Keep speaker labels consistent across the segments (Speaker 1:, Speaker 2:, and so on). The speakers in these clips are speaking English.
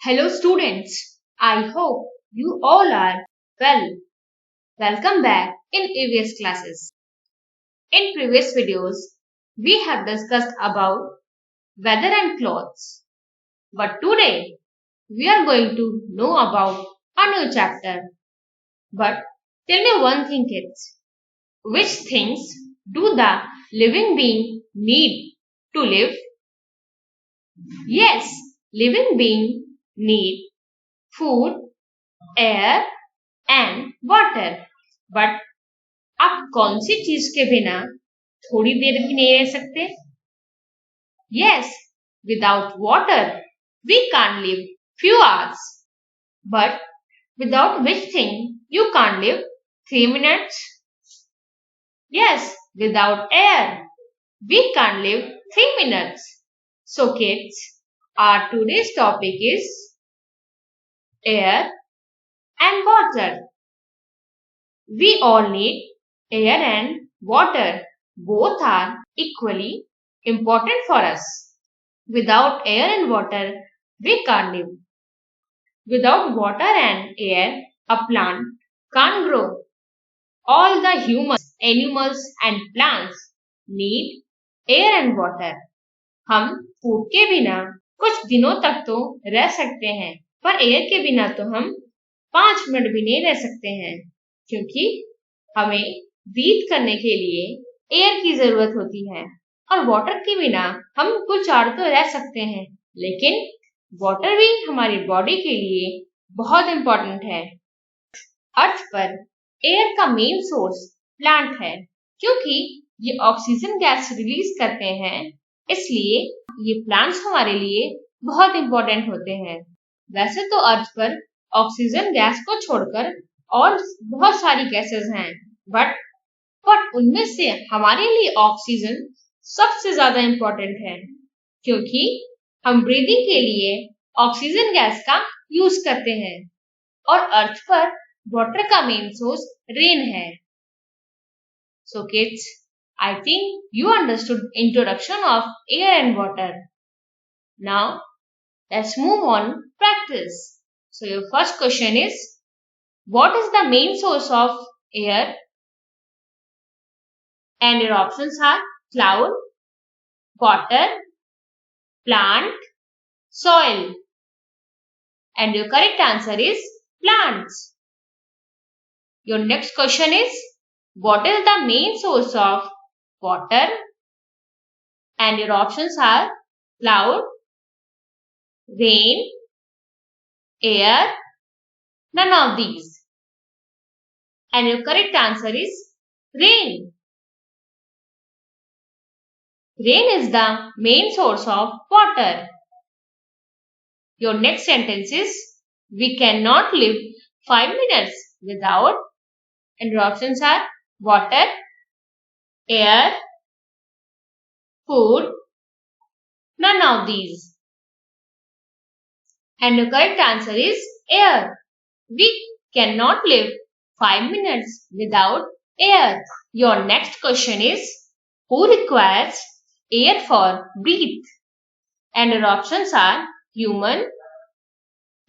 Speaker 1: Hello students, I hope you all are well. Welcome back in EVS classes. In previous videos, we have discussed about weather and clothes. But today, we are going to know about a new chapter. But tell me one thing kids, which things do the living being need to live? Yes, living being need food, air and water. But आप कौन सी चीज के बिना थोड़ी देर भी नहीं रह सकते? Yes, without water, we can't live few hours. But without which thing you can't live 3 minutes? Yes, without air, we can't live 3 minutes. So kids, our today's topic is air and water. We all need air and water. Both are equally important for us. Without air and water, we can't live. Without water and air, a plant can't grow. All the humans, animals and plants need air and water. हम food के बिना कुछ दिनों तक तो रह सकते हैं, पर एयर के बिना तो हम 5 मिनट भी नहीं रह सकते हैं, क्योंकि हमें ब्रीथ करने के लिए एयर की जरूरत होती है और वाटर के बिना हम कुछ आवर तो रह सकते हैं, लेकिन वाटर भी हमारी बॉडी के लिए बहुत इम्पोर्टेंट है। अर्थ पर एयर का मेन सोर्स प्लांट है, क्योंकि ये ऑक्सीजन गैस रिलीज करते हैं, इसलिए ये प्लांट्स हमारे लिए बहुत इम्पोर्टेंट होते हैं। वैसे तो अर्थ पर ऑक्सीजन गैस को छोड़कर और बहुत सारी गैसेस हैं, बट उनमें से हमारे लिए ऑक्सीजन सबसे ज्यादा इम्पोर्टेंट है, क्योंकि हम ब्रीदिंग के लिए ऑक्सीजन गैस का यूज करते हैं और अर्थ पर वाटर का मेन सोर्स रेन है। So kids, I think you understood introduction of air and water. Now let's move on practice. So your first question is, what is the main source of air? And your options are cloud, water, plant, soil. And your correct answer is plants. Your next question is, what is the main source of water? And your options are cloud, rain, air, none of these. And your correct answer is rain. Rain is the main source of water. Your next sentence is, we cannot live 5 minutes without, and your options are water, air, food, none of these. And your correct answer is air. We cannot live 5 minutes without air. Your next question is, who requires air for breath? And your options are human,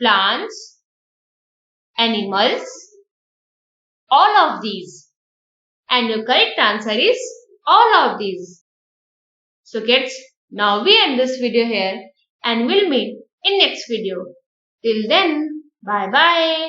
Speaker 1: plants, animals, all of these. And your correct answer is all of these. So kids, now we end this video here and we'll meet in next video. Till then, bye bye.